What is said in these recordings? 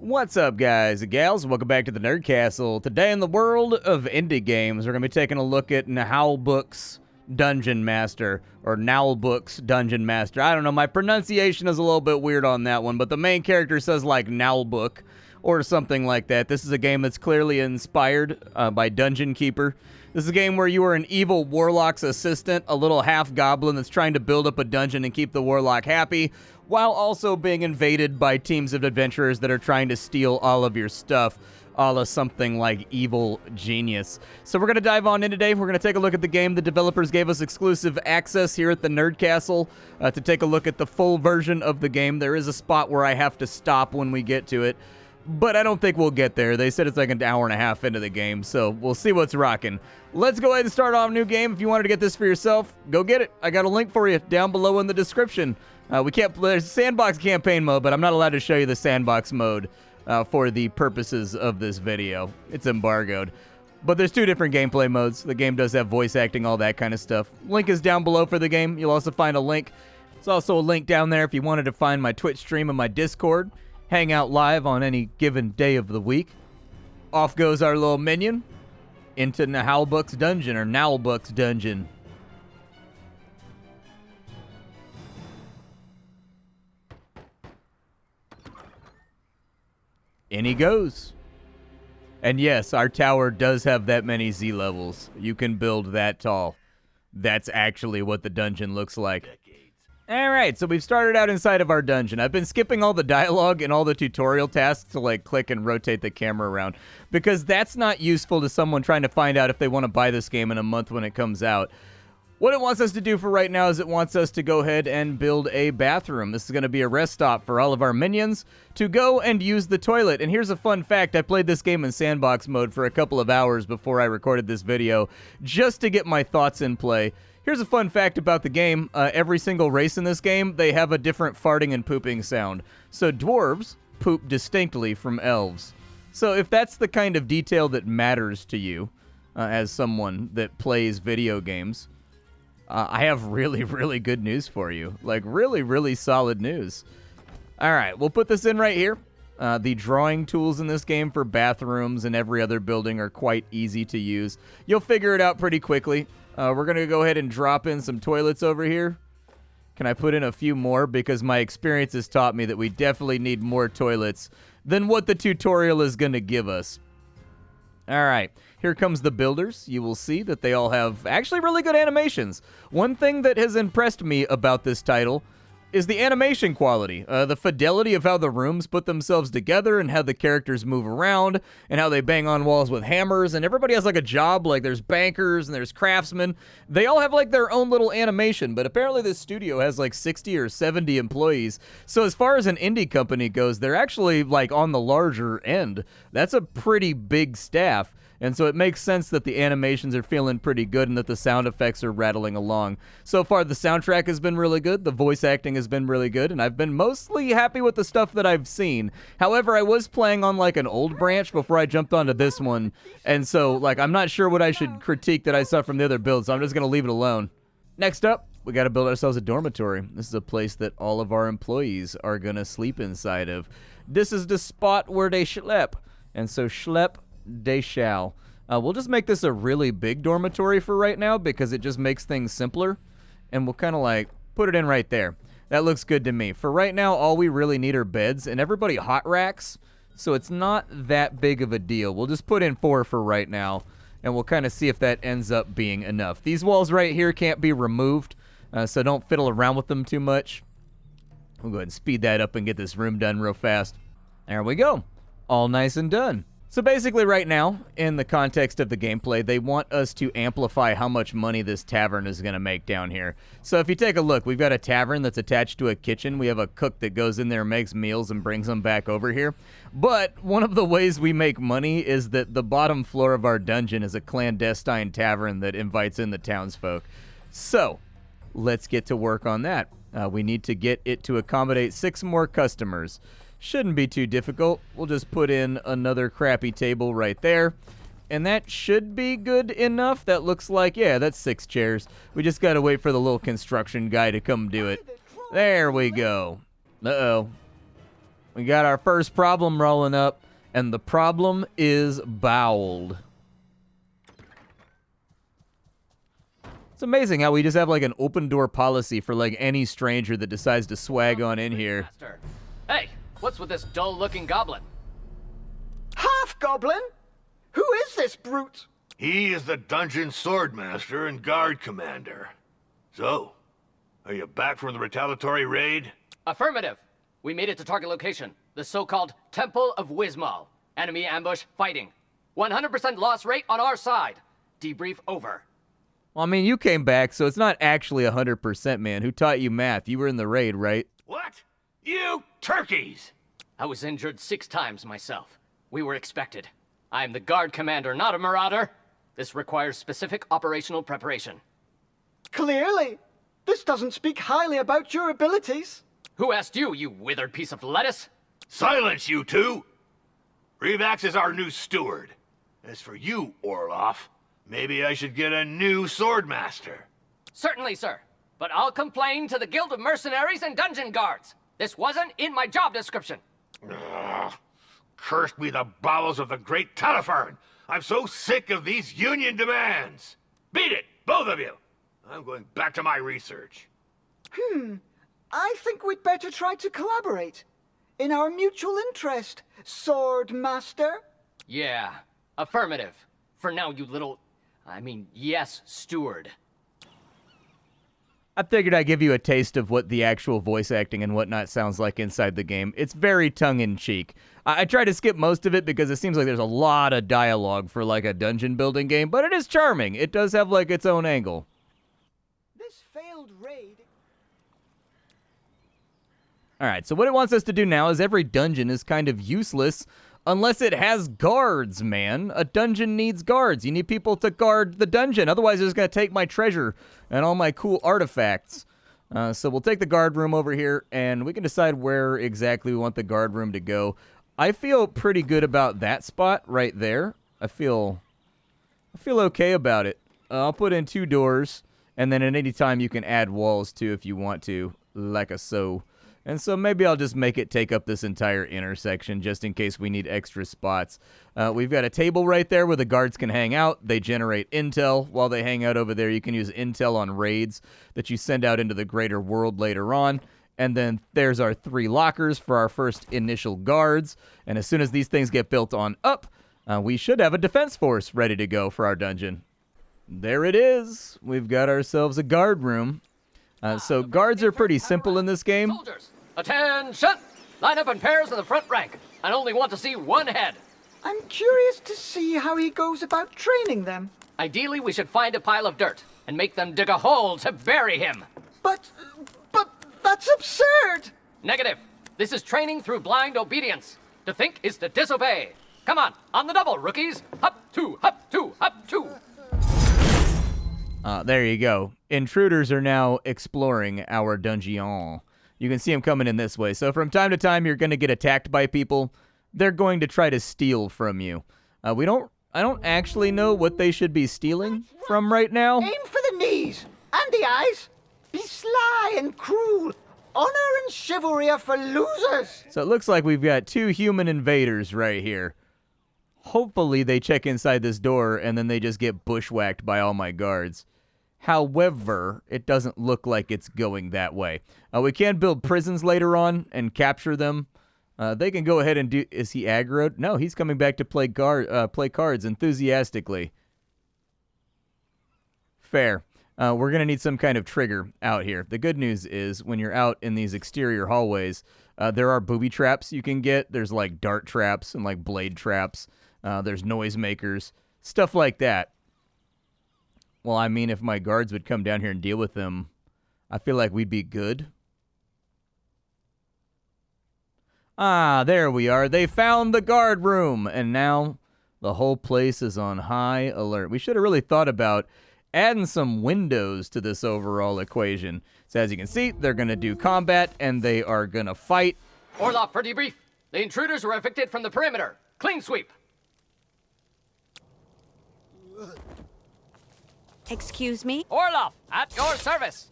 What's up, guys and gals? Welcome back to the Nerd Castle. Today in the world of indie games, we're going to be taking a look at Naheulbueks Dungeon Master, or Naheulbueks Dungeon Master. I don't know, my pronunciation is a little bit weird on that one, but the main character says like Naheulbeuk or something like that. This is a game that's clearly inspired by Dungeon Keeper. This is a game where you are an evil warlock's assistant, a little half-goblin that's trying to build up a dungeon and keep the warlock happy, while also being invaded by teams of adventurers that are trying to steal all of your stuff, a la something like Evil Genius. So we're going to dive on in today. We're going to take a look at the game. The developers gave us exclusive access here at the Nerd Castle to take a look at the full version of the game. There is a spot where I have to stop when we get to it, but I don't think we'll get there. They said it's like an hour and a half into the game, so we'll see what's rocking. Let's go ahead and start off a new game. If you wanted to get this for yourself, go get it. I got a link for you down below in the description. We can't play, there's sandbox campaign mode, but I'm not allowed to show you the sandbox mode for the purposes of this video. It's embargoed. But there's two different gameplay modes. The game does have voice acting, all that kind of stuff. Link is down below for the game. You'll also find a link. There's also a link down there if you wanted to find my Twitch stream and my Discord. Hang out live on any given day of the week. Off goes our little minion into Naheulbueks Dungeon, or Naheulbueks Dungeon. In he goes. And yes, our tower does have that many Z levels. You can build that tall. That's actually what the dungeon looks like. Alright, so we've started out inside of our dungeon. I've been skipping all the dialogue and all the tutorial tasks to like click and rotate the camera around, because that's not useful to someone trying to find out if they want to buy this game in a month when it comes out. What it wants us to do for right now is it wants us to go ahead and build a bathroom. This is going to be a rest stop for all of our minions to go and use the toilet. And here's a fun fact. I played this game in sandbox mode for a couple of hours before I recorded this video, just to get my thoughts in play. Here's a fun fact about the game. Every single race in this game, they have a different farting and pooping sound. So dwarves poop distinctly from elves. So if that's the kind of detail that matters to you as someone that plays video games, I have really, really good news for you. Like, really, really solid news. All right, we'll put this in right here. The drawing tools in this game for bathrooms and every other building are quite easy to use. You'll figure it out pretty quickly. We're going to go ahead and drop in some toilets over here. Can I put in a few more? Because my experience has taught me that we definitely need more toilets than what the tutorial is going to give us. All right, here comes the builders. You will see that they all have actually really good animations. One thing that has impressed me about this title is the animation quality, the fidelity of how the rooms put themselves together and how the characters move around and how they bang on walls with hammers, and everybody has like a job. Like there's bankers and there's craftsmen. They all have like their own little animation, but apparently this studio has like 60 or 70 employees. So as far as an indie company goes, they're actually like on the larger end. That's a pretty big staff. And so it makes sense that the animations are feeling pretty good and that the sound effects are rattling along. So far, the soundtrack has been really good. The voice acting has been really good. And I've been mostly happy with the stuff that I've seen. However, I was playing on like an old branch before I jumped onto this one. And so like I'm not sure what I should critique that I saw from the other builds. So I'm just going to leave it alone. Next up, we got to build ourselves a dormitory. This is a place that all of our employees are going to sleep inside of. This is the spot where they schlep. And so schlep they shall. We'll just make this a really big dormitory for right now because it just makes things simpler. And we'll kind of like put it in right there. That looks good to me. For right now, all we really need are beds and everybody hot racks. So it's not that big of a deal. We'll just put in 4 for right now. And we'll kind of see if that ends up being enough. These walls right here can't be removed. So don't fiddle around with them too much. We'll go ahead and speed that up and get this room done real fast. There we go. All nice and done. So basically right now, in the context of the gameplay, they want us to amplify how much money this tavern is going to make down here. So if you take a look, we've got a tavern that's attached to a kitchen. We have a cook that goes in there and makes meals and brings them back over here. But one of the ways we make money is that the bottom floor of our dungeon is a clandestine tavern that invites in the townsfolk. So let's get to work on that. We need to get it to accommodate 6 more customers. Shouldn't be too difficult. We'll just put in another crappy table right there. And that should be good enough. That looks like, yeah, that's 6 chairs. We just gotta wait for the little construction guy to come do it. There we go. Uh-oh. We got our first problem rolling up, and the problem is bowled. It's amazing how we just have like an open door policy for like any stranger that decides to swag on in here. Hey, what's with this dull-looking goblin? Half-goblin? Who is this brute? He is the dungeon swordmaster and guard commander. So, are you back from the retaliatory raid? Affirmative. We made it to target location, the so-called Temple of Wismal. Enemy ambush fighting. 100% loss rate on our side. Debrief over. Well, I mean, you came back, so it's not actually 100%, man. Who taught you math? You were in the raid, right? What? You turkeys! I was injured 6 times myself. We were expected. I'm the guard commander, not a marauder. This requires specific operational preparation. Clearly. This doesn't speak highly about your abilities. Who asked you, you withered piece of lettuce? Silence, you two! Revax is our new steward. As for you, Orloff, maybe I should get a new swordmaster. Certainly, sir. But I'll complain to the Guild of Mercenaries and Dungeon Guards. This wasn't in my job description. Ugh. Cursed be the bowels of the great Tavern! I'm so sick of these union demands! Beat it, both of you! I'm going back to my research. I think we'd better try to collaborate. In our mutual interest, Sword Master. Yeah, affirmative. For now, you little... yes, steward. I figured I'd give you a taste of what the actual voice acting and whatnot sounds like inside the game. It's very tongue-in-cheek. I try to skip most of it because it seems like there's a lot of dialogue for like a dungeon building game, but it is charming. It does have like its own angle. This failed raid... Alright, so what it wants us to do now is every dungeon is kind of useless unless it has guards, man. A dungeon needs guards. You need people to guard the dungeon. Otherwise, it's going to take my treasure and all my cool artifacts. So we'll take the guard room over here, and we can decide where exactly we want the guard room to go. I feel pretty good about that spot right there. I feel okay about it. I'll put in 2 doors, and then at any time you can add walls too if you want to, like a so. And so maybe I'll just make it take up this entire intersection just in case we need extra spots. We've got a table right there where the guards can hang out. They generate intel while they hang out over there. You can use intel on raids that you send out into the greater world later on. And then there's our 3 lockers for our first initial guards. And as soon as these things get built on up, we should have a defense force ready to go for our dungeon. There it is. We've got ourselves a guard room. So guards are pretty simple in this game. Soldiers, attention! Line up in pairs in the front rank. I only want to see one head. I'm curious to see how he goes about training them. Ideally, we should find a pile of dirt and make them dig a hole to bury him. But that's absurd! Negative. This is training through blind obedience. To think is to disobey. Come on the double, rookies. Hop, 2, hop, 2, hop, 2. There you go. Intruders are now exploring our dungeon. You can see them coming in this way. So from time to time, you're going to get attacked by people. They're going to try to steal from you. I don't actually know what they should be stealing from right now. Aim for the knees and the eyes. Be sly and cruel. Honor and chivalry are for losers. So it looks like we've got 2 human invaders right here. Hopefully they check inside this door and then they just get bushwhacked by all my guards. However, it doesn't look like it's going that way. We can build prisons later on and capture them. They can go ahead and do... Is he aggroed? No, he's coming back to play cards enthusiastically. Fair. We're going to need some kind of trigger out here. The good news is when you're out in these exterior hallways, there are booby traps you can get. There's like dart traps and like blade traps. There's noisemakers, stuff like that. Well, I mean, if my guards would come down here and deal with them, I feel like we'd be good. Ah, there we are. They found the guard room, and now the whole place is on high alert. We should have really thought about adding some windows to this overall equation. So as you can see, they're going to do combat, and they are going to fight. Orloff for debrief. The intruders were evicted from the perimeter. Clean sweep. Excuse me? Orloff, at your service.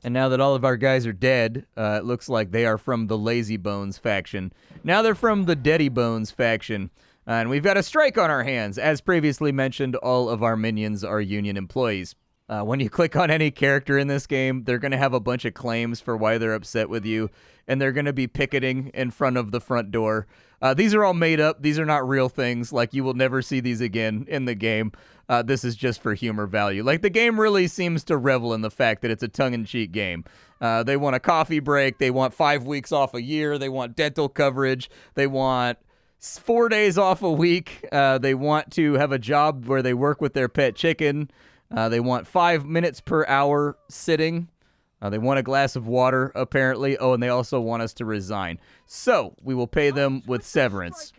And now that all of our guys are dead, it looks like they are from the Lazy Bones faction. Now they're from the Deady Bones faction. And we've got a strike on our hands. As previously mentioned, all of our minions are Union employees. When you click on any character in this game, they're going to have a bunch of claims for why they're upset with you, and they're going to be picketing in front of the front door. These are all made up. These are not real things. Like, you will never see these again in the game. This is just for humor value. Like, the game really seems to revel in the fact that it's a tongue-in-cheek game. They want a coffee break. They want 5 weeks off a year. They want dental coverage. They want 4 days off a week. They want to have a job where they work with their pet chicken. They want 5 minutes per hour sitting. They want a glass of water, apparently. Oh, and they also want us to resign. So, we will pay them with severance.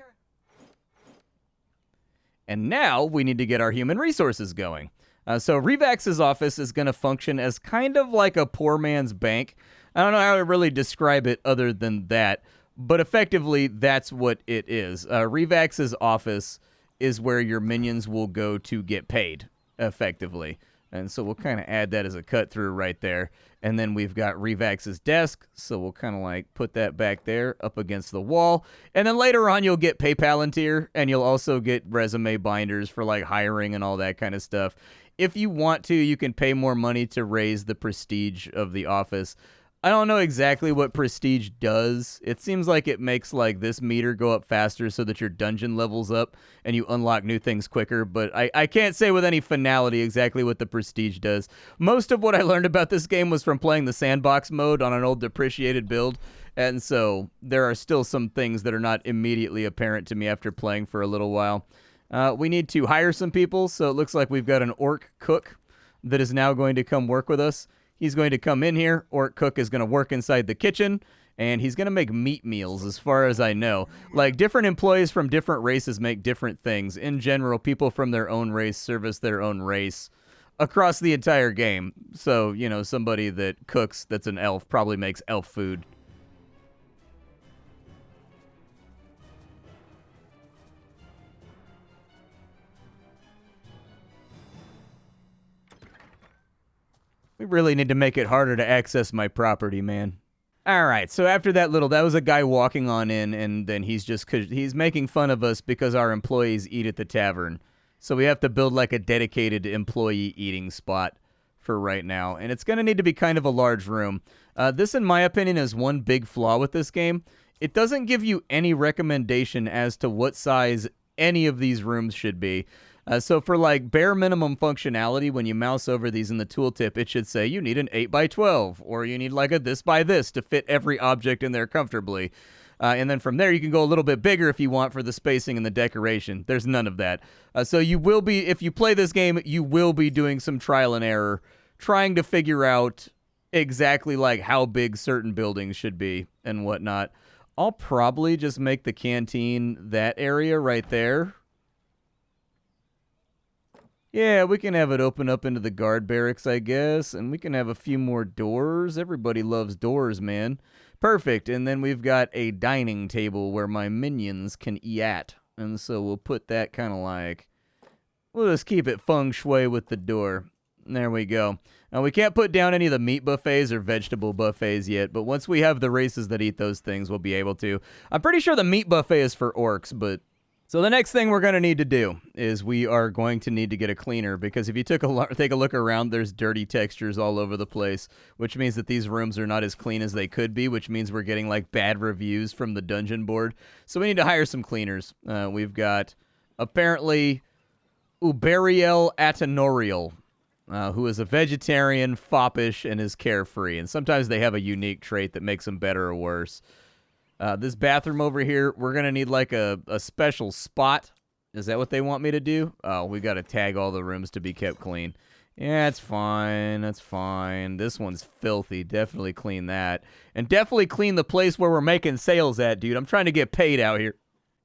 And now, we need to get our human resources going. So, Revax's office is going to function as kind of like a poor man's bank. I don't know how to really describe it other than that. But effectively, that's what it is. Revax's office is where your minions will go to get paid, effectively. And so we'll kind of add that as a cut through right there. And then we've got Revax's desk, so we'll kind of like put that back there up against the wall. And then later on, you'll get PayPalantir, and you'll also get resume binders for like hiring and all that kind of stuff. If you want to, you can pay more money to raise the prestige of the office. I don't know exactly what prestige does. It seems like it makes like this meter go up faster so that your dungeon levels up and you unlock new things quicker, but I can't say with any finality exactly what the prestige does. Most of what I learned about this game was from playing the sandbox mode on an old depreciated build, and so there are still some things that are not immediately apparent to me after playing for a little while. We need to hire some people, so it looks like we've got an orc cook that is now going to come work with us. He's going to come in here. Orc Cook is going to work inside the kitchen, and he's going to make meat meals, as far as I know. Like, different employees from different races make different things. In general, people from their own race service their own race across the entire game. So, you know, somebody that cooks that's an elf probably makes elf food. We really need to make it harder to access my property, man. All right, so after that was a guy walking on in, and then he's making fun of us because our employees eat at the tavern. So we have to build like a dedicated employee eating spot for right now, and it's going to need to be kind of a large room. This, in my opinion, is one big flaw with this game. It doesn't give you any recommendation as to what size any of these rooms should be. So for like bare minimum functionality, when you mouse over these in the tooltip, it should say you need an 8x12, or you need like a this by this to fit every object in there comfortably. And then from there, you can go a little bit bigger if you want for the spacing and the decoration. There's none of that. So you will be, if you play this game, you will be doing some trial and error, trying to figure out exactly like how big certain buildings should be and whatnot. I'll probably just make the canteen that area right there. Yeah, we can have it open up into the guard barracks, I guess, and we can have a few more doors. Everybody loves doors, man. Perfect, and then we've got a dining table where my minions can eat at, and so we'll put that kind of like, we'll just keep it feng shui with the door. There we go. Now, we can't put down any of the meat buffets or vegetable buffets yet, but once we have the races that eat those things, we'll be able to. I'm pretty sure the meat buffet is for orcs, but... So the next thing we're going to need to do is we are going to need to get a cleaner, because if you take a look around, there's dirty textures all over the place, which means that these rooms are not as clean as they could be, which means we're getting like bad reviews from the dungeon board. So we need to hire some cleaners. We've got apparently Uberiel Atenorial, who is a vegetarian, foppish, and is carefree. And sometimes they have a unique trait that makes them better or worse. This bathroom over here, we're going to need like a special spot. Is that what they want me to do? Oh, we got to tag all the rooms to be kept clean. Yeah, it's fine. That's fine. This one's filthy. Definitely clean that. And definitely clean the place where we're making sales at, dude. I'm trying to get paid out here.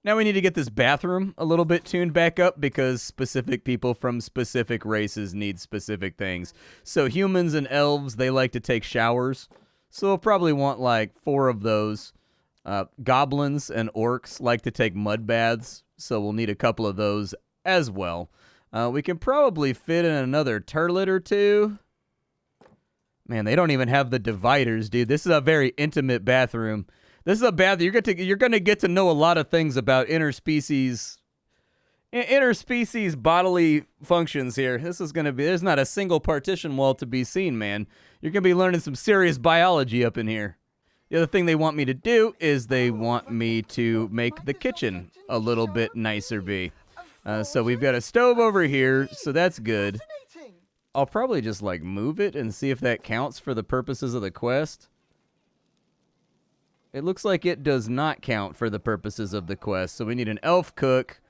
Now we need to get this bathroom a little bit tuned back up, because specific people from specific races need specific things. So humans and elves, they like to take showers. So we'll probably want like 4 of those. Goblins and orcs like to take mud baths, so we'll need a couple of those as well. We can probably fit in another turlet or 2. Man, they don't even have the dividers, dude. This is a very intimate bathroom. This is a bath. You're gonna get to know a lot of things about interspecies bodily functions here. This is gonna be. There's not a single partition wall to be seen, man. You're gonna be learning some serious biology up in here. The other thing they want me to do is they want me to make the kitchen a little bit nicer, so we've got a stove over here, so that's good. I'll probably just like move it and see if that counts for the purposes of the quest. It looks like it does not count for the purposes of the quest. So we need an elf cook,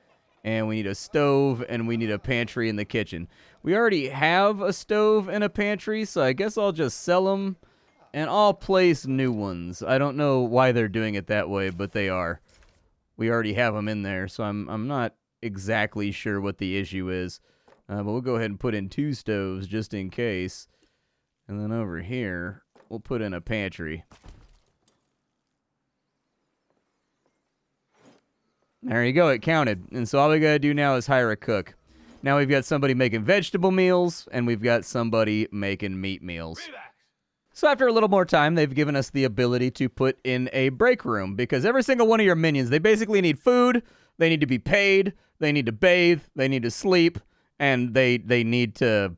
and we need a stove, and we need a pantry in the kitchen. We already have a stove and a pantry, so I guess I'll just sell them, and I'll place new ones. I don't know why they're doing it that way, but they are. We already have them in there, so I'm not exactly sure what the issue is. But we'll go ahead and put in 2 stoves just in case. And then over here, we'll put in a pantry. There you go, it counted. And so all we gotta do now is hire a cook. Now we've got somebody making vegetable meals, and we've got somebody making meat meals. So after a little more time, they've given us the ability to put in a break room, because every single one of your minions, they basically need food, they need to be paid, they need to bathe, they need to sleep, and they need to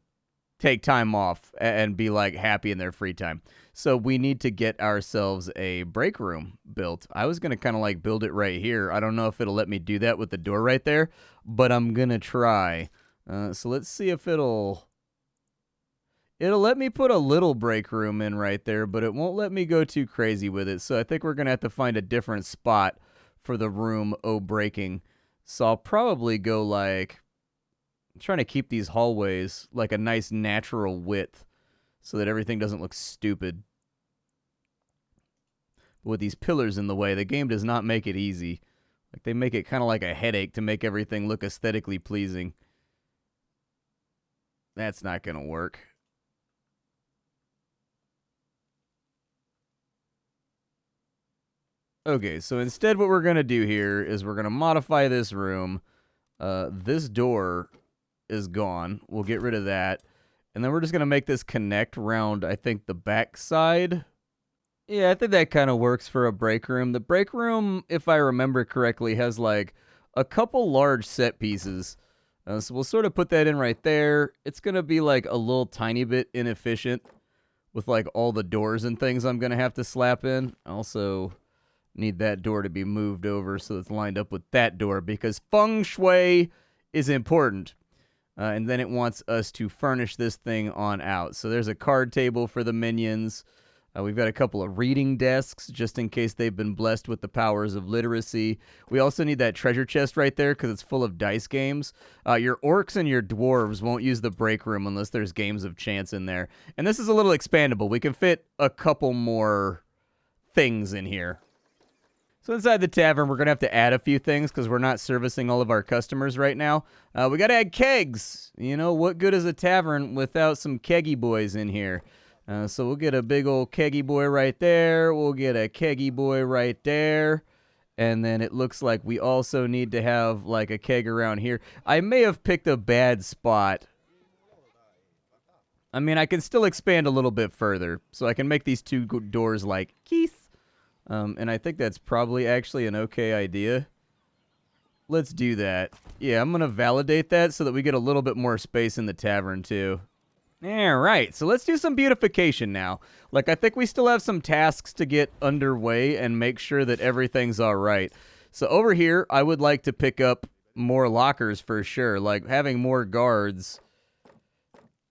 take time off and be like happy in their free time. So we need to get ourselves a break room built. I was gonna kind of like build it right here. I don't know if it'll let me do that with the door right there, but I'm gonna try. So let's see if it'll let me put a little break room in right there, but it won't let me go too crazy with it. So I think we're gonna have to find a different spot for the room breaking. So I'll probably go like, I'm trying to keep these hallways like a nice natural width so that everything doesn't look stupid. But with these pillars in the way, the game does not make it easy. Like they make it kind of like a headache to make everything look aesthetically pleasing. That's not going to work. Okay, so instead what we're going to do here is we're going to modify this room. This door is gone. We'll get rid of that. And then we're just going to make this connect around, I think, the back side. Yeah, I think that kind of works for a break room. The break room, if I remember correctly, has like a couple large set pieces. So we'll sort of put that in right there. It's going to be like a little tiny bit inefficient with like all the doors and things I'm going to have to slap in. Also need that door to be moved over so it's lined up with that door because feng shui is important. And then it wants us to furnish this thing on out. So there's a card table for the minions. We've got a couple of reading desks just in case they've been blessed with the powers of literacy. We also need that treasure chest right there because it's full of dice games. Your orcs and your dwarves won't use the break room unless there's games of chance in there. And this is a little expandable. We can fit a couple more things in here. So inside the tavern, we're going to have to add a few things because we're not servicing all of our customers right now. We got to add kegs. You know, what good is a tavern without some keggy boys in here? So we'll get a big old keggy boy right there. We'll get a keggy boy right there. And then it looks like we also need to have like a keg around here. I may have picked a bad spot. I mean, I can still expand a little bit further. So I can make these 2 doors like Keith. And I think that's probably actually an okay idea. Let's do that. Yeah, I'm going to validate that so that we get a little bit more space in the tavern, too. All right, so let's do some beautification now. Like, I think we still have some tasks to get underway and make sure that everything's all right. So over here, I would like to pick up more lockers for sure. Like, having more guards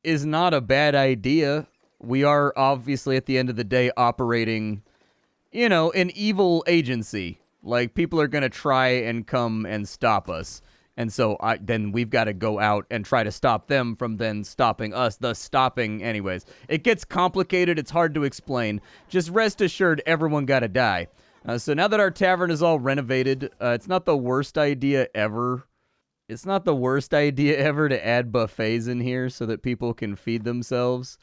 is not a bad idea. We are obviously, at the end of the day, operating, you know, an evil agency. Like, people are going to try and come and stop us. And so then we've got to go out and try to stop them from then stopping us, thus stopping anyways. It gets complicated. It's hard to explain. Just rest assured everyone got to die. So now that our tavern is all renovated, it's not the worst idea ever. It's not the worst idea ever to add buffets in here so that people can feed themselves.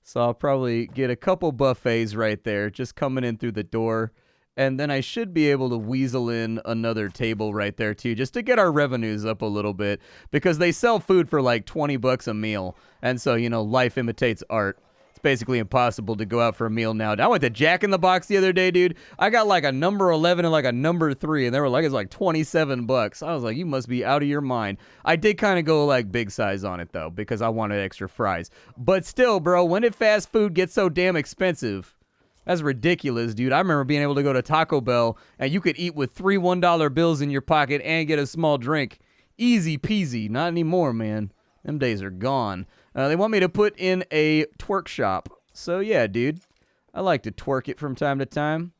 So I'll probably get a couple buffets right there just coming in through the door. And then I should be able to weasel in another table right there, too, just to get our revenues up a little bit. Because they sell food for like $20 a meal. And so, you know, life imitates art. It's basically impossible to go out for a meal now. I went to Jack in the Box the other day, dude. I got like a number 11 and like a number 3, and they were like, it's like $27. I was like, you must be out of your mind. I did kind of go like big size on it though, because I wanted extra fries. But still, bro, when did fast food get so damn expensive? That's ridiculous, dude. I remember being able to go to Taco Bell and you could eat with 3 $1 bills in your pocket and get a small drink. Easy peasy. Not anymore, man. Them days are gone. They want me to put in a twerk shop. So yeah, dude. I like to twerk it from time to time.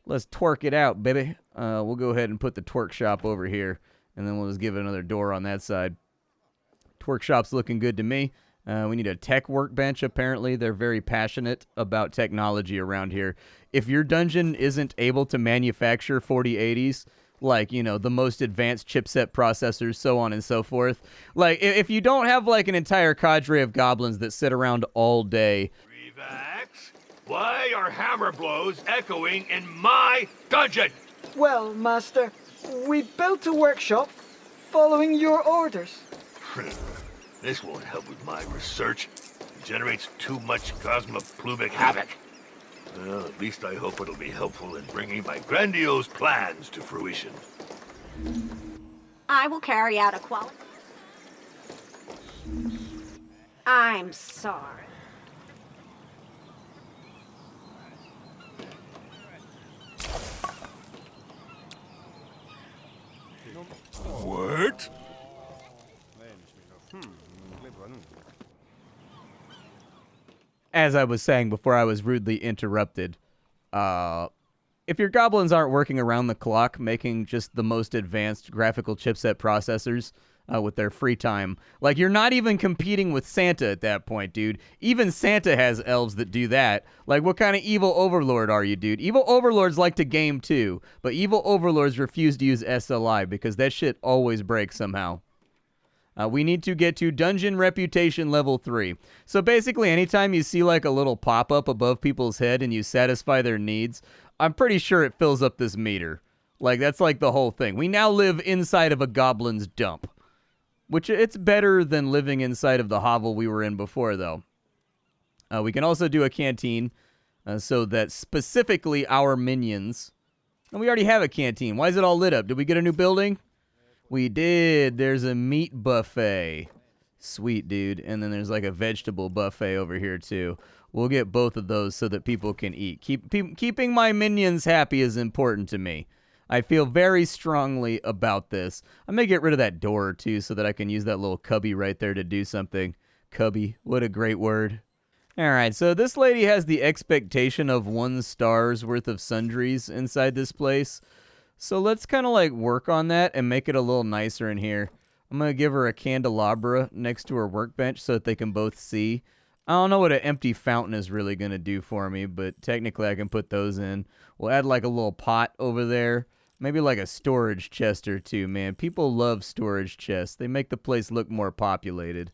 Let's twerk it out, baby. We'll go ahead and put the twerk shop over here. And then we'll just give it another door on that side. Twerk shop's looking good to me. We need a tech workbench, apparently. They're very passionate about technology around here. If your dungeon isn't able to manufacture 4080s, like, you know, the most advanced chipset processors, so on and so forth, like, if you don't have, like, an entire cadre of goblins that sit around all day... Revax? Why are hammer blows echoing in my dungeon? Well, Master, we built a workshop following your orders. This won't help with my research. It generates too much cosmoplumic havoc. Well, at least I hope it'll be helpful in bringing my grandiose plans to fruition. I will carry out a quality. I'm sorry. What? As I was saying before I was rudely interrupted, if your goblins aren't working around the clock making just the most advanced graphical chipset processors with their free time, like, you're not even competing with Santa at that point, dude. Even Santa has elves that do that. Like, what kind of evil overlord are you, dude? Evil overlords like to game too, but evil overlords refuse to use SLI because that shit always breaks somehow. We need to get to Dungeon Reputation level 3. So basically, anytime you see like a little pop-up above people's head and you satisfy their needs, I'm pretty sure it fills up this meter. Like, that's like the whole thing. We now live inside of a Goblins Dump, which it's better than living inside of the hovel we were in before, though. We can also do a canteen so that specifically our minions... And we already have a canteen. Why is it all lit up? Did we get a new building? We did. There's a meat buffet. Sweet, dude. And then there's like a vegetable buffet over here, too. We'll get both of those so that people can eat. Keeping my minions happy is important to me. I feel very strongly about this. I may get rid of that door, too, so that I can use that little cubby right there to do something. Cubby. What a great word. All right, so this lady has the expectation of 1 star's worth of sundries inside this place. So let's kind of like work on that and make it a little nicer in here. I'm going to give her a candelabra next to her workbench so that they can both see. I don't know what an empty fountain is really going to do for me, but technically I can put those in. We'll add like a little pot over there. Maybe like a storage chest or two, man. People love storage chests. They make the place look more populated.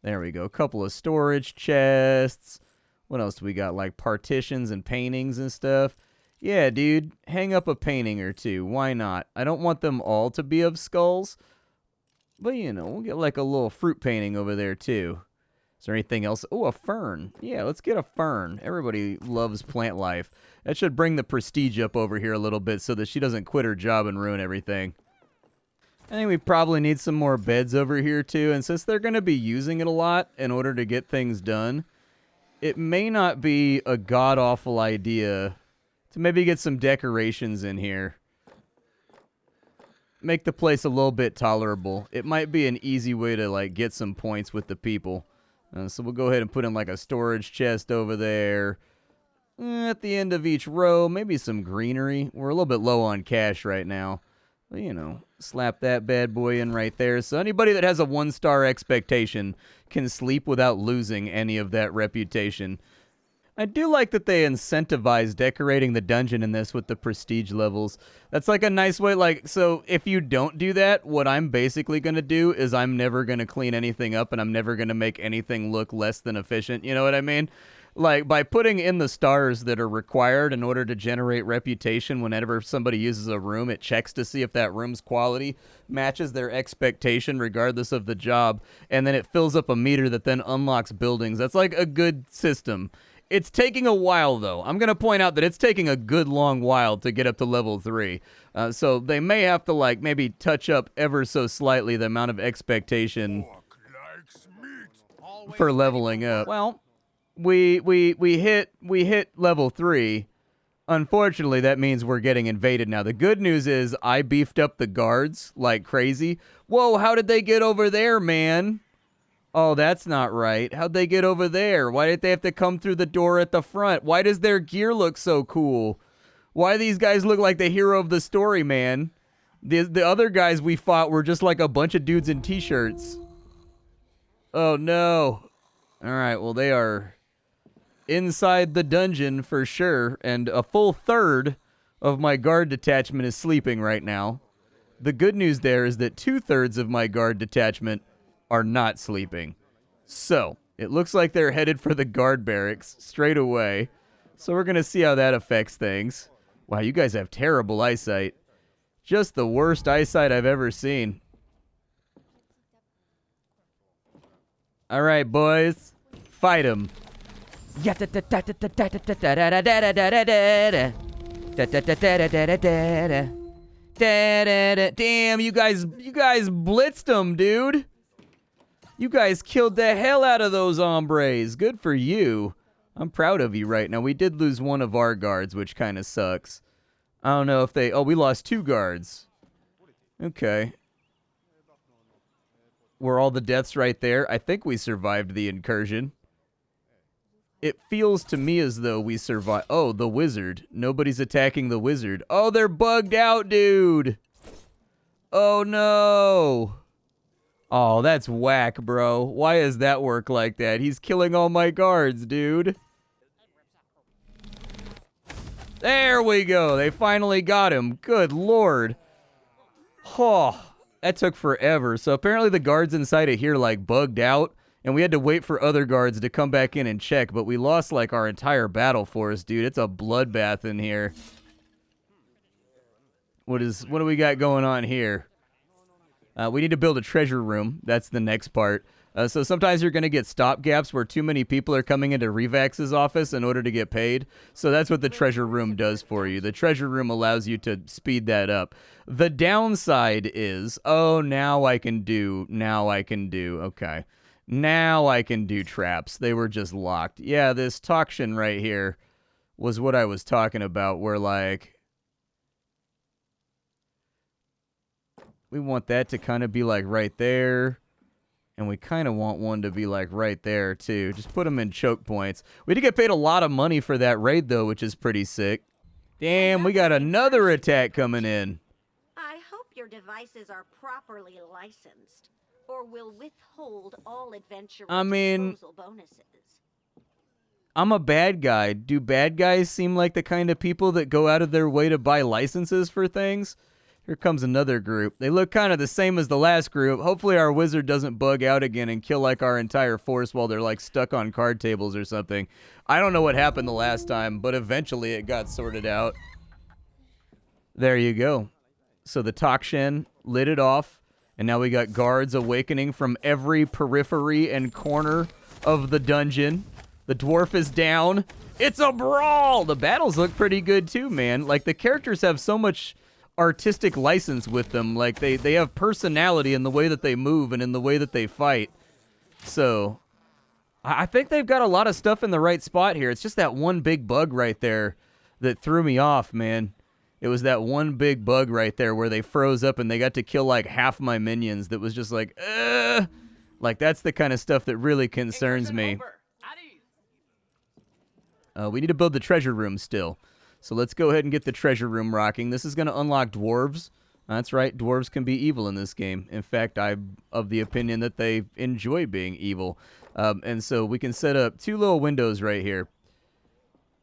There we go. A couple of storage chests. What else do we got? Like partitions and paintings and stuff. Yeah, dude, hang up a painting or two. Why not? I don't want them all to be of skulls. But, you know, we'll get like a little fruit painting over there, too. Is there anything else? Oh, a fern. Yeah, let's get a fern. Everybody loves plant life. That should bring the prestige up over here a little bit so that she doesn't quit her job and ruin everything. I think we probably need some more beds over here, too. And since they're going to be using it a lot in order to get things done, it may not be a god-awful idea to maybe get some decorations in here. Make the place a little bit tolerable. It might be an easy way to like get some points with the people. So we'll go ahead and put in like a storage chest over there. At the end of each row, maybe some greenery. We're a little bit low on cash right now. But, you know, slap that bad boy in right there. So anybody that has a 1-star expectation can sleep without losing any of that reputation. I do like that they incentivize decorating the dungeon in this with the prestige levels. That's like a nice way, like, so if you don't do that, what I'm basically going to do is I'm never going to clean anything up and I'm never going to make anything look less than efficient. You know what I mean? Like, by putting in the stars that are required in order to generate reputation whenever somebody uses a room, it checks to see if that room's quality matches their expectation regardless of the job, and then it fills up a meter that then unlocks buildings. That's like a good system. It's taking a while, though. I'm going to point out that it's taking a good long while to get up to level 3. So they may have to, like, maybe touch up ever so slightly the amount of expectation for leveling up. Well, we hit level 3. Unfortunately, that means we're getting invaded now. The good news is I beefed up the guards like crazy. Whoa, how did they get over there, man? Oh, that's not right. How'd they get over there? Why did they have to come through the door at the front? Why does their gear look so cool? Why these guys look like the hero of the story, man? The other guys we fought were just like a bunch of dudes in t-shirts. Oh, no. All right, well, they are inside the dungeon for sure, and a full third of my guard detachment is sleeping right now. The good news there is that 2/3 of my guard detachment are not sleeping. So, it looks like they're headed for the guard barracks straight away. So we're going to see how that affects things. Wow, you guys have terrible eyesight. Just the worst eyesight I've ever seen. All right, boys. Fight him. Damn, you guys blitzed them, dude. You guys killed the hell out of those hombres. Good for you. I'm proud of you right now. We did lose one of our guards, which kind of sucks. I don't know if they... Oh, we lost 2 guards. Okay. Were all the deaths right there? I think we survived the incursion. It feels to me as though we survived... Oh, the wizard. Nobody's attacking the wizard. Oh, they're bugged out, dude. Oh, no. Oh, that's whack, bro. Why does that work like that? He's killing all my guards, dude. There we go. They finally got him. Good lord. Oh, that took forever. So apparently the guards inside of here, like, bugged out. And we had to wait for other guards to come back in and check. But we lost, like, our entire battle force, dude. It's a bloodbath in here. What do we got going on here? We need to build a treasure room. That's the next part. So sometimes you're going to get stopgaps where too many people are coming into Revax's office in order to get paid. So that's what the treasure room does for you. The treasure room allows you to speed that up. The downside is, oh, now I can do. Okay. Now I can do traps. They were just locked. Yeah, this Tokshin right here was what I was talking about, where, like, we want that to kind of be, like, right there. And we kind of want one to be, like, right there, too. Just put them in choke points. We did get paid a lot of money for that raid, though, which is pretty sick. Damn, we got another attack coming in. I hope your devices are properly licensed, or will withhold all adventure disposal bonuses. I'm a bad guy. Do bad guys seem like the kind of people that go out of their way to buy licenses for things? Here comes another group. They look kind of the same as the last group. Hopefully our wizard doesn't bug out again and kill, like, our entire force while they're, like, stuck on card tables or something. I don't know what happened the last time, but eventually it got sorted out. There you go. So the Tokshin lit it off, and now we got guards awakening from every periphery and corner of the dungeon. The dwarf is down. It's a brawl! The battles look pretty good too, man. Like, the characters have so much artistic license with them. Like, they have personality in the way that they move and in the way that they fight. So I think they've got a lot of stuff in the right spot here. It's just that one big bug right there that threw me off, man. It was that one big bug right there where they froze up and they got to kill, like, half my minions. That was just like, like, that's the kind of stuff that really concerns me. We need to build the treasure room still. So let's go ahead and get the treasure room rocking. This is going to unlock dwarves. That's right, dwarves can be evil in this game. In fact, I'm of the opinion that they enjoy being evil. And so we can set up 2 little windows right here.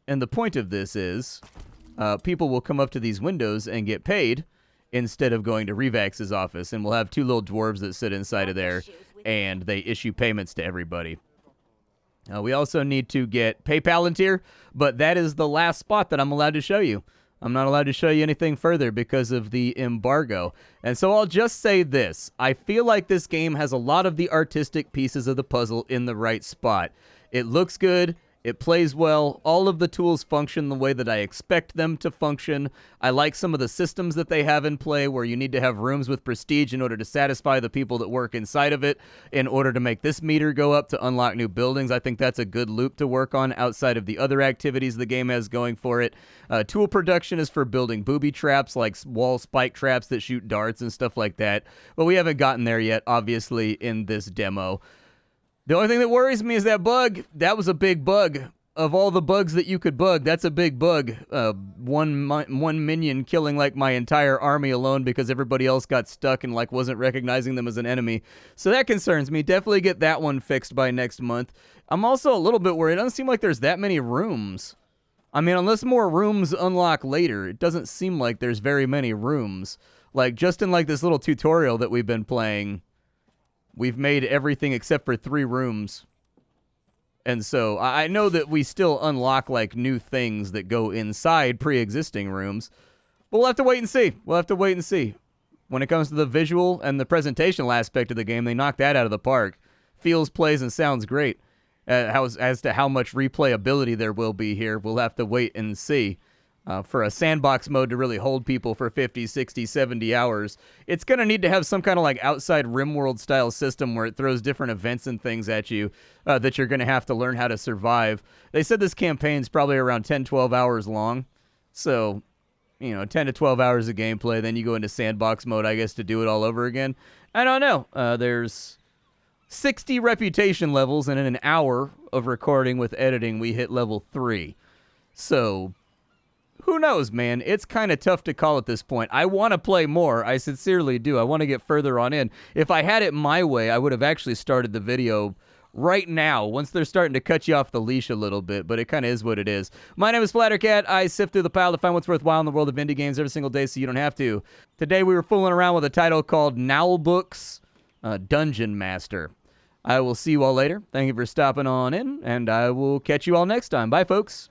And the point of this is people will come up to these windows and get paid instead of going to Revax's office. And we'll have 2 little dwarves that sit inside of there, and they issue payments to everybody. We also need to get Palantir, but that is the last spot that I'm allowed to show you. I'm not allowed to show you anything further because of the embargo. And so I'll just say this. I feel like this game has a lot of the artistic pieces of the puzzle in the right spot. It looks good. It plays well. All of the tools function the way that I expect them to function. I like some of the systems that they have in play where you need to have rooms with prestige in order to satisfy the people that work inside of it in order to make this meter go up to unlock new buildings. I think that's a good loop to work on outside of the other activities the game has going for it. Tool production is for building booby traps like wall spike traps that shoot darts and stuff like that. But we haven't gotten there yet, obviously, in this demo. The only thing that worries me is that bug. That was a big bug. Of all the bugs that you could bug, that's a big bug. One minion killing like my entire army alone because everybody else got stuck and like wasn't recognizing them as an enemy. So that concerns me. Definitely get that one fixed by next month. I'm also a little bit worried. It doesn't seem like there's that many rooms. I mean, unless more rooms unlock later, it doesn't seem like there's very many rooms. Like just in like this little tutorial that we've been playing, we've made everything except for 3 rooms. And so I know that we still unlock like new things that go inside pre-existing rooms. But we'll have to wait and see. We'll have to wait and see. When it comes to the visual and the presentational aspect of the game, they knock that out of the park. Feels, plays, and sounds great. As to how much replayability there will be here, we'll have to wait and see. For a sandbox mode to really hold people for 50, 60, 70 hours, it's going to need to have some kind of like outside RimWorld style system where it throws different events and things at you that you're going to have to learn how to survive. They said this campaign's probably around 10, 12 hours long. So, 10 to 12 hours of gameplay. Then you go into sandbox mode, I guess, to do it all over again. I don't know. There's 60 reputation levels, and in an hour of recording with editing, we hit level 3. So who knows, man? It's kind of tough to call at this point. I want to play more. I sincerely do. I want to get further on in. If I had it my way, I would have actually started the video right now, once they're starting to cut you off the leash a little bit, but it kind of is what it is. My name is Splattercat. I sift through the pile to find what's worthwhile in the world of indie games every single day so you don't have to. Today we were fooling around with a title called Naheulbueks Dungeon Master. I will see you all later. Thank you for stopping on in, and I will catch you all next time. Bye, folks.